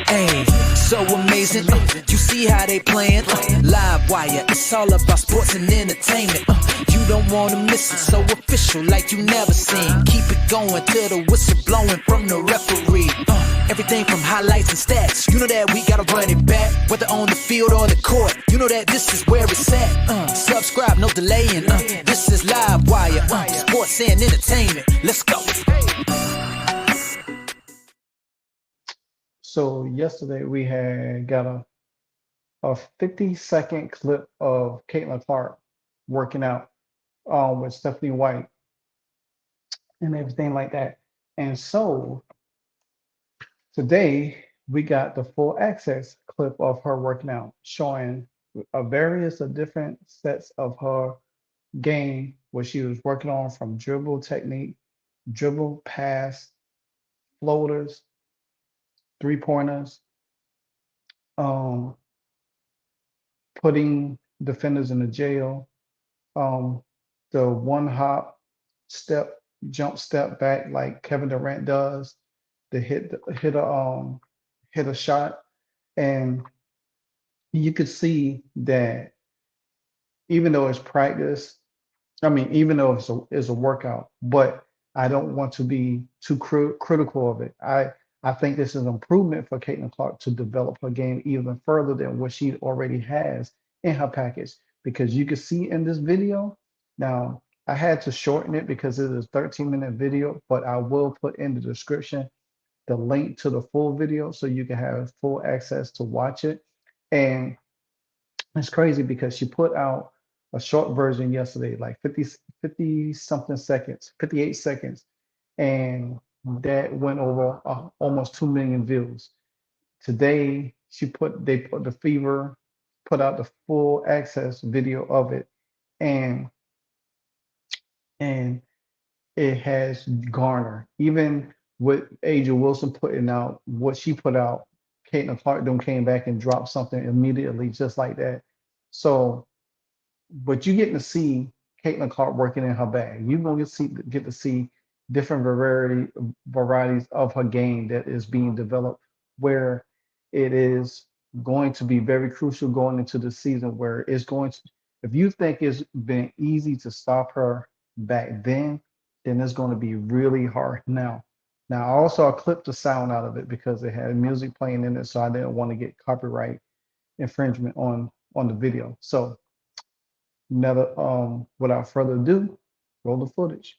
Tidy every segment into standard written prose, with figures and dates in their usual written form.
Hey, so amazing. You see how they playing? Live wire, it's all about sports and entertainment. You don't wanna miss it, so official like you never seen. Keep it going till the whistle blowing from the referee. Everything from highlights and stats. You know that we gotta run it back, whether on the field or the court. You know that this is where it's at. Subscribe, no delaying. This is Live Wire, sports and entertainment. Let's go. So yesterday we had got a 50-second clip of Caitlin Clark working out with Stephanie White and everything like that. And so today we got the full access clip of her working out, showing a various of different sets of her game, what she was working on from dribble technique, dribble pass, floaters, three-pointers, um, putting defenders in the jail, um, the one hop step, jump step back like Kevin Durant does, to hit a shot, and you could see that even though it's practice, I mean, even though it's a workout, but I don't want to be too critical of it. I think this is an improvement for Caitlin Clark to develop her game even further than what she already has in her package. Because you can see in this video, now I had to shorten it because it is a 13-minute video, but I will put in the description the link to the full video so you can have full access to watch it. And it's crazy because she put out a short version yesterday, like 50 something seconds, 58 seconds, and that went over almost 2 million views. Today, they put the Fever, put out the full access video of it, and and it has garnered. Even with Aja Wilson putting out what she put out, Caitlin Clark then came back and dropped something immediately just like that. So but you get to see Caitlin Clark working in her bag. You're gonna get to see different varieties of her game that is being developed, where it is going to be very crucial going into the season. Where it's going to, if you think it's been easy to stop her back then it's going to be really hard now. Now, I also clipped the sound out of it because it had music playing in it, so I didn't want to get copyright infringement on the video. So never, without further ado, roll the footage.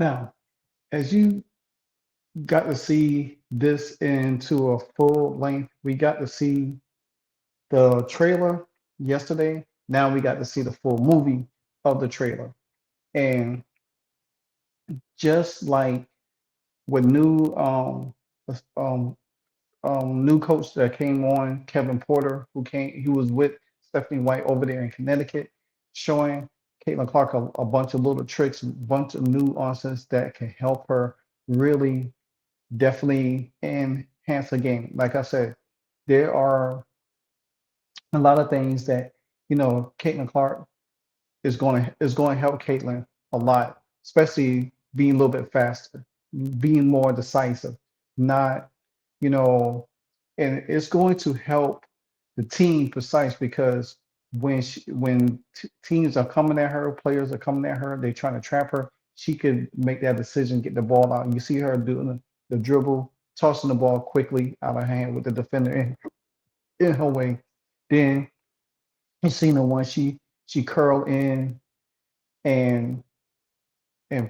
Now, as you got to see this into a full length, we got to see the trailer yesterday. Now we got to see the full movie of the trailer. And just like with um new coach that came on, Kevin Porter, he was with Stephanie White over there in Connecticut, showing Caitlin Clark a bunch of little tricks, a bunch of nuances that can help her really definitely enhance the game. Like I said, there are a lot of things that, Caitlin Clark is going to help Caitlin a lot, especially being a little bit faster, being more decisive, not, you know, and it's going to help the team precise because when teams are coming at her, players are coming at her, they're trying to trap her. She could make that decision, get the ball out. And you see her doing the dribble, tossing the ball quickly out of hand with the defender in her way. Then you seen the one she curled in and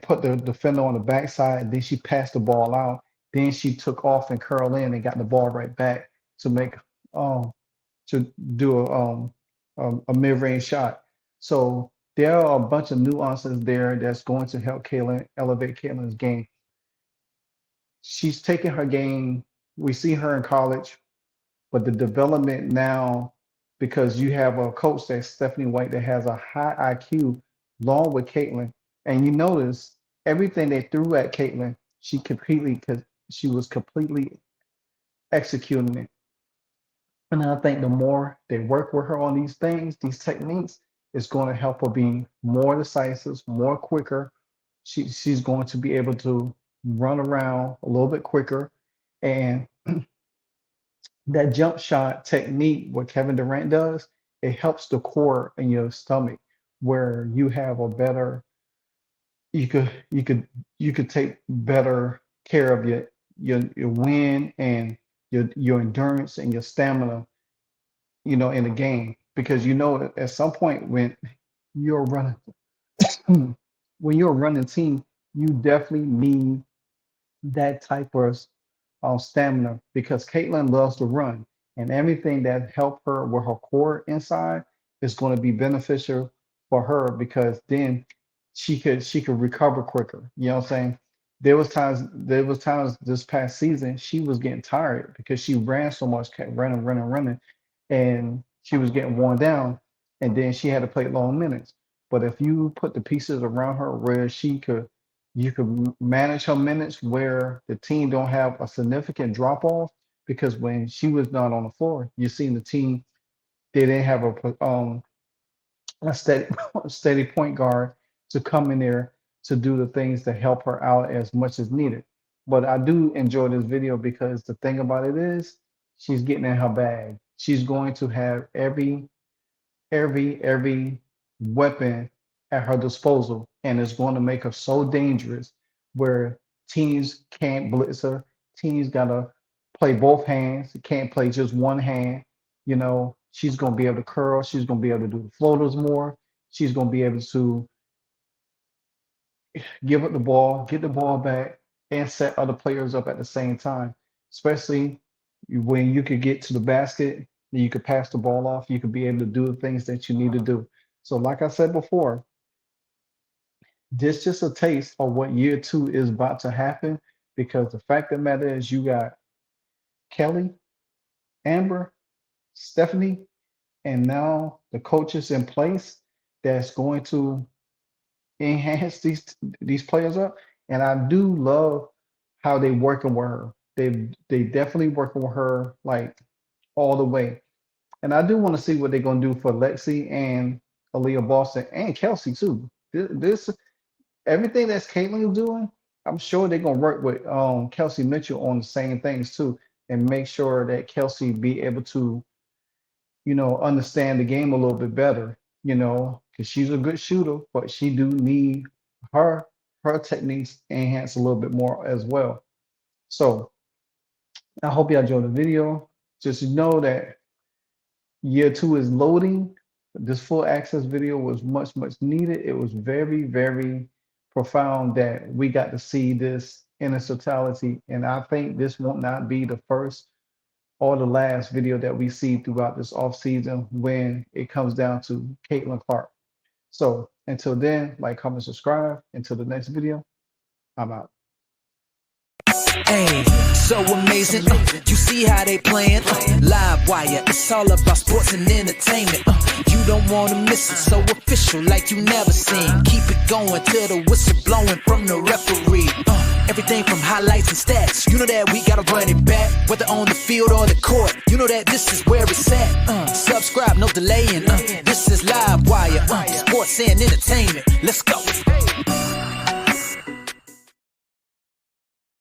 put the defender on the backside. Then she passed the ball out. Then she took off and curled in and got the ball right back to make um to do a mid-range shot. So there are a bunch of nuances there that's going to help Kaylin elevate Kaylin's game. She's taking her game. We see her in college, but the development now, because you have a coach that's Stephanie White that has a high IQ, along with Caitlin, and you notice everything they threw at Caitlin, she was completely executing it. And I think the more they work with her on these things, these techniques, it's going to help her be more decisive, more quicker. She's going to be able to run around a little bit quicker, and that jump shot technique, what Kevin Durant does, it helps the core in your stomach where you have a better, you could you could you could take better care of your wind and your endurance and your stamina, in the game. Because at some point you're running when you're a running team, you definitely need that type of stamina because Caitlin loves to run, and everything that help her with her core inside is going to be beneficial for her because then she could recover quicker. You know what I'm saying? There was times this past season she was getting tired because she ran so much, kept running, running, running, and she was getting worn down, and then she had to play long minutes. But if you put the pieces around her where you could manage her minutes where the team don't have a significant drop off because when she was not on the floor, you seen the team they didn't have a steady steady point guard to come in there to do the things to help her out as much as needed. But I do enjoy this video because the thing about it is she's getting in her bag. She's going to have every weapon at her disposal, and it's going to make her so dangerous where teams can't blitz her. Teams gotta play both hands. Can't play just one hand. She's gonna be able to curl. She's gonna be able to do the floaters more. She's gonna be able to give up the ball, get the ball back, and set other players up at the same time. Especially when you could get to the basket, you could pass the ball off. You could be able to do the things that you need to do. So, like I said before, this just a taste of what year two is about to happen because the fact of the matter is you got Kelly, Amber, Stephanie, and now the coaches in place that's going to enhance these players up. And I do love how they working with her. They definitely working with her like all the way. And I do want to see what they're gonna do for Lexi and Aaliyah Boston and Kelsey too. This everything that's Caitlin doing, I'm sure they're gonna work with Kelsey Mitchell on the same things too, and make sure that Kelsey be able to, understand the game a little bit better, because she's a good shooter, but she do need her her techniques enhanced a little bit more as well. So I hope you enjoyed the video. Just know that year two is loading. This full access video was much, much needed. It was very, very profound that we got to see this in its totality. And I think this will not be the first or the last video that we see throughout this off season when it comes down to Caitlin Clark. So until then, like, comment, subscribe. Until the next video, I'm out. Hey, so amazing. You see how they playing? Live wire, it's all about sports and entertainment. You don't wanna miss it, so official like you never seen. Keep it going till the whistle blowing from the referee. Everything from highlights and stats. You know that we gotta run it back, whether on the field or the court. You know that this is where it's at. Subscribe, no delaying. This is Live Wire, sports and entertainment. Let's go.